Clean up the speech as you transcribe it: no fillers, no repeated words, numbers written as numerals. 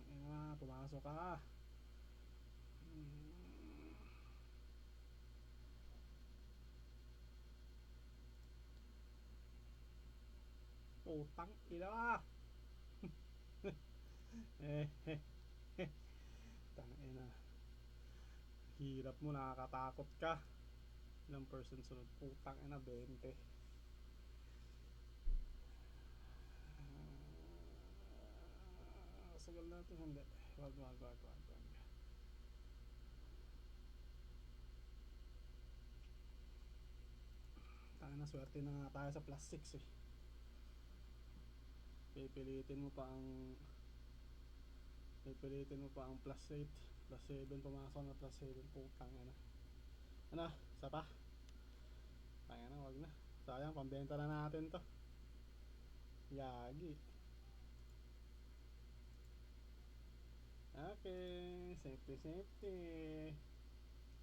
ina, pumasok ka. Putang ina. Tang ina. Hirap mo, nakakatakot ka. Ilang person sunod? Putang ina, 20. Sagal natin, hindi. Wag. Tanga na, swerte na nga tayo sa plus 6 eh. Pipilitin mo pa ang plus 8. Plus 7, pumasok na plus 7. Putang ina. Ano? Isa pa? Tanga na, wag na. Sayang, pambenta na natin to. Yagi. Okay, safety.